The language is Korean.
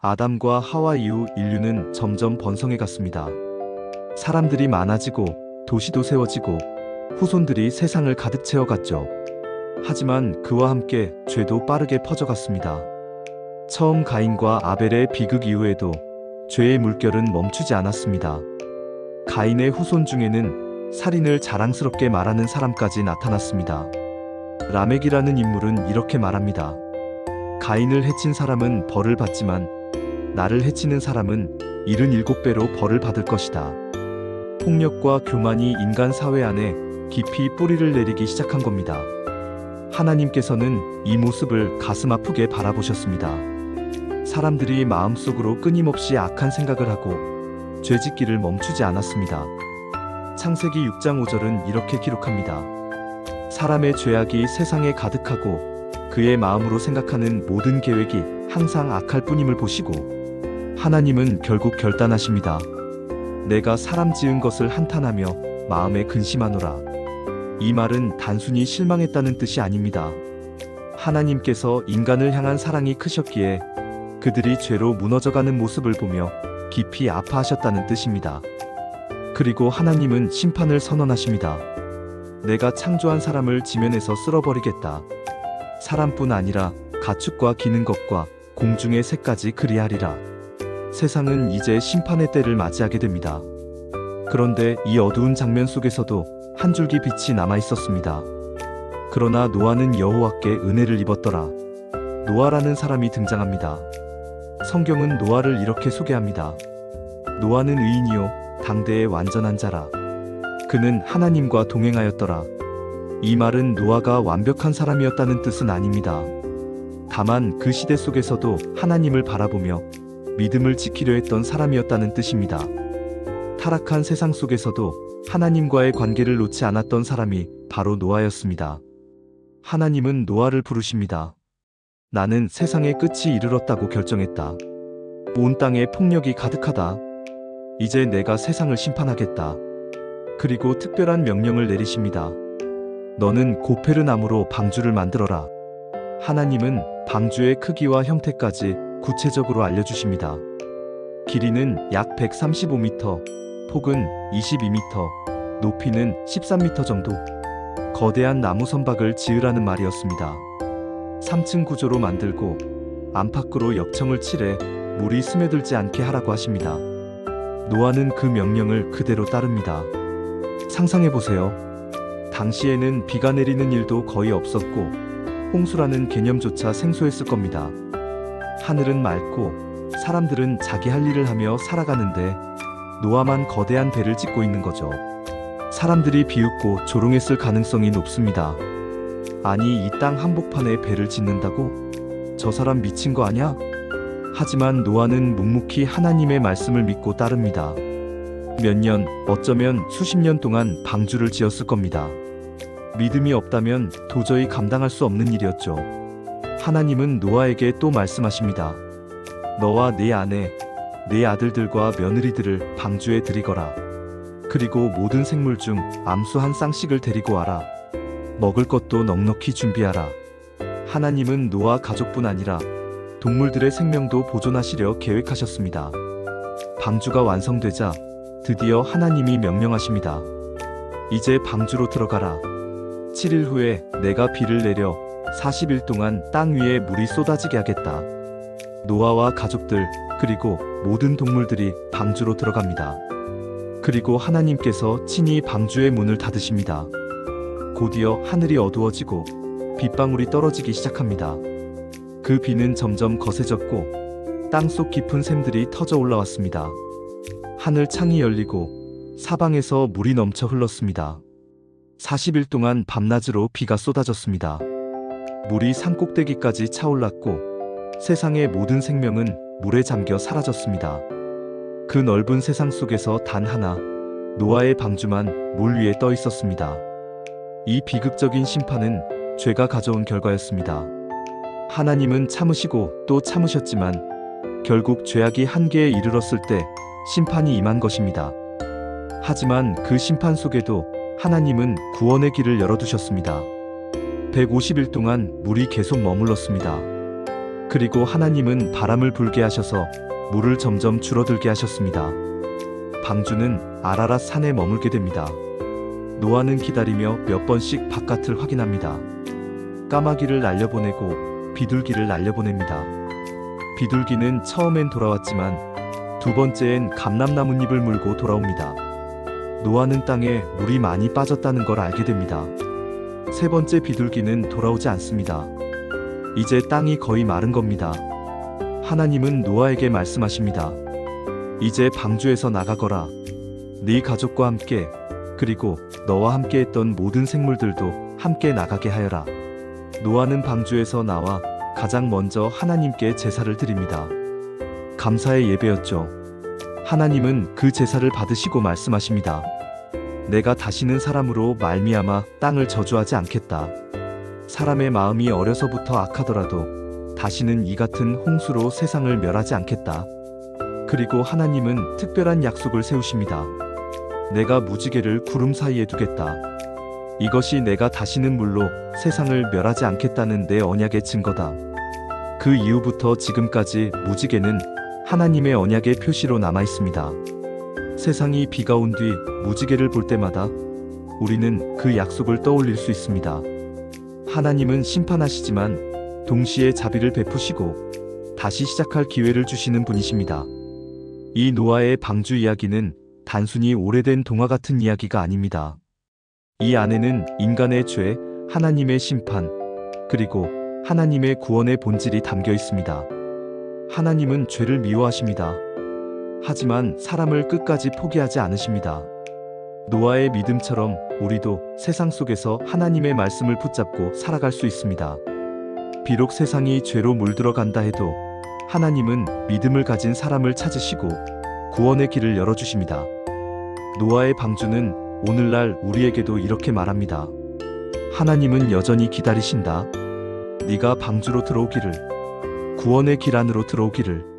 아담과 하와 이후 인류는 점점 번성해 갔습니다. 사람들이 많아지고 도시도 세워지고 후손들이 세상을 가득 채워갔죠. 하지만 그와 함께 죄도 빠르게 퍼져갔습니다. 처음 가인과 아벨의 비극 이후에도 죄의 물결은 멈추지 않았습니다. 가인의 후손 중에는 살인을 자랑스럽게 말하는 사람까지 나타났습니다. 라멕이라는 인물은 이렇게 말합니다. 가인을 해친 사람은 벌을 받지만 나를 해치는 사람은 77배로 벌을 받을 것이다. 폭력과 교만이 인간 사회 안에 깊이 뿌리를 내리기 시작한 겁니다. 하나님께서는 이 모습을 가슴 아프게 바라보셨습니다. 사람들이 마음속으로 끊임없이 악한 생각을 하고 죄짓기를 멈추지 않았습니다. 창세기 6장 5절은 이렇게 기록합니다. 사람의 죄악이 세상에 가득하고 그의 마음으로 생각하는 모든 계획이 항상 악할 뿐임을 보시고 하나님은 결국 결단하십니다. 내가 사람 지은 것을 한탄하며 마음에 근심하노라. 이 말은 단순히 실망했다는 뜻이 아닙니다. 하나님께서 인간을 향한 사랑이 크셨기에 그들이 죄로 무너져가는 모습을 보며 깊이 아파하셨다는 뜻입니다. 그리고 하나님은 심판을 선언하십니다. 내가 창조한 사람을 지면에서 쓸어버리겠다. 사람뿐 아니라 가축과 기는 것과 공중의 새까지 그리하리라. 세상은 이제 심판의 때를 맞이하게 됩니다. 그런데 이 어두운 장면 속에서도 한 줄기 빛이 남아 있었습니다. 그러나 노아는 여호와께 은혜를 입었더라. 노아라는 사람이 등장합니다. 성경은 노아를 이렇게 소개합니다. 노아는 의인이요 당대의 완전한 자라. 그는 하나님과 동행하였더라. 이 말은 노아가 완벽한 사람이었다는 뜻은 아닙니다. 다만 그 시대 속에서도 하나님을 바라보며 믿음을 지키려 했던 사람이었다는 뜻입니다. 타락한 세상 속에서도 하나님과의 관계를 놓지 않았던 사람이 바로 노아였습니다. 하나님은 노아를 부르십니다. 나는 세상의 끝이 이르렀다고 결정했다. 온 땅에 폭력이 가득하다. 이제 내가 세상을 심판하겠다. 그리고 특별한 명령을 내리십니다. 너는 고페르나무로 방주를 만들어라. 하나님은 방주의 크기와 형태까지 구체적으로 알려주십니다. 길이는 약 135m, 폭은 22m, 높이는 13m 정도. 거대한 나무 선박을 지으라는 말이었습니다. 3층 구조로 만들고 안팎으로 역청을 칠해 물이 스며들지 않게 하라고 하십니다. 노아는 그 명령을 그대로 따릅니다. 상상해보세요. 당시에는 비가 내리는 일도 거의 없었고 홍수라는 개념조차 생소했을 겁니다. 하늘은 맑고 사람들은 자기 할 일을 하며 살아가는데 노아만 거대한 배를 짓고 있는 거죠. 사람들이 비웃고 조롱했을 가능성이 높습니다. 아니, 이 땅 한복판에 배를 짓는다고? 저 사람 미친 거 아냐? 하지만 노아는 묵묵히 하나님의 말씀을 믿고 따릅니다. 몇 년, 어쩌면 수십 년 동안 방주를 지었을 겁니다. 믿음이 없다면 도저히 감당할 수 없는 일이었죠. 하나님은 노아에게 또 말씀하십니다. 너와 네 아내, 네 아들들과 며느리들을 방주에 들이거라. 그리고 모든 생물 중 암수 한 쌍씩을 데리고 와라. 먹을 것도 넉넉히 준비하라. 하나님은 노아 가족뿐 아니라 동물들의 생명도 보존하시려 계획하셨습니다. 방주가 완성되자 드디어 하나님이 명령하십니다. 이제 방주로 들어가라. 7일 후에 내가 비를 내려 40일 동안 땅 위에 물이 쏟아지게 하겠다. 노아와 가족들 그리고 모든 동물들이 방주로 들어갑니다. 그리고 하나님께서 친히 방주의 문을 닫으십니다. 곧이어 하늘이 어두워지고 빗방울이 떨어지기 시작합니다. 그 비는 점점 거세졌고 땅속 깊은 샘들이 터져 올라왔습니다. 하늘 창이 열리고 사방에서 물이 넘쳐 흘렀습니다. 40일 동안 밤낮으로 비가 쏟아졌습니다. 물이 산꼭대기까지 차올랐고 세상의 모든 생명은 물에 잠겨 사라졌습니다. 그 넓은 세상 속에서 단 하나, 노아의 방주만 물 위에 떠 있었습니다. 이 비극적인 심판은 죄가 가져온 결과였습니다. 하나님은 참으시고 또 참으셨지만 결국 죄악이 한계에 이르렀을 때 심판이 임한 것입니다. 하지만 그 심판 속에도 하나님은 구원의 길을 열어두셨습니다. 150일 동안 물이 계속 머물렀습니다. 그리고 하나님은 바람을 불게 하셔서 물을 점점 줄어들게 하셨습니다. 방주는 아라랏 산에 머물게 됩니다. 노아는 기다리며 몇 번씩 바깥을 확인합니다. 까마귀를 날려보내고 비둘기를 날려보냅니다. 비둘기는 처음엔 돌아왔지만 두 번째엔 감람나뭇잎을 물고 돌아옵니다. 노아는 땅에 물이 많이 빠졌다는 걸 알게 됩니다. 세 번째 비둘기는 돌아오지 않습니다. 이제 땅이 거의 마른 겁니다. 하나님은 노아에게 말씀하십니다. 이제 방주에서 나가거라. 네 가족과 함께 그리고 너와 함께 했던 모든 생물들도 함께 나가게 하여라. 노아는 방주에서 나와 가장 먼저 하나님께 제사를 드립니다. 감사의 예배였죠. 하나님은 그 제사를 받으시고 말씀하십니다. 내가 다시는 사람으로 말미암아 땅을 저주하지 않겠다. 사람의 마음이 어려서부터 악하더라도 다시는 이 같은 홍수로 세상을 멸하지 않겠다. 그리고 하나님은 특별한 약속을 세우십니다. 내가 무지개를 구름 사이에 두겠다. 이것이 내가 다시는 물로 세상을 멸하지 않겠다는 내 언약의 증거다. 그 이후부터 지금까지 무지개는 하나님의 언약의 표시로 남아 있습니다. 세상이 비가 온 뒤 무지개를 볼 때마다 우리는 그 약속을 떠올릴 수 있습니다. 하나님은 심판하시지만 동시에 자비를 베푸시고 다시 시작할 기회를 주시는 분이십니다. 이 노아의 방주 이야기는 단순히 오래된 동화 같은 이야기가 아닙니다. 이 안에는 인간의 죄, 하나님의 심판, 그리고 하나님의 구원의 본질이 담겨 있습니다. 하나님은 죄를 미워하십니다. 하지만 사람을 끝까지 포기하지 않으십니다. 노아의 믿음처럼 우리도 세상 속에서 하나님의 말씀을 붙잡고 살아갈 수 있습니다. 비록 세상이 죄로 물들어간다 해도 하나님은 믿음을 가진 사람을 찾으시고 구원의 길을 열어주십니다. 노아의 방주는 오늘날 우리에게도 이렇게 말합니다. 하나님은 여전히 기다리신다. 네가 방주로 들어오기를, 구원의 길 안으로 들어오기를.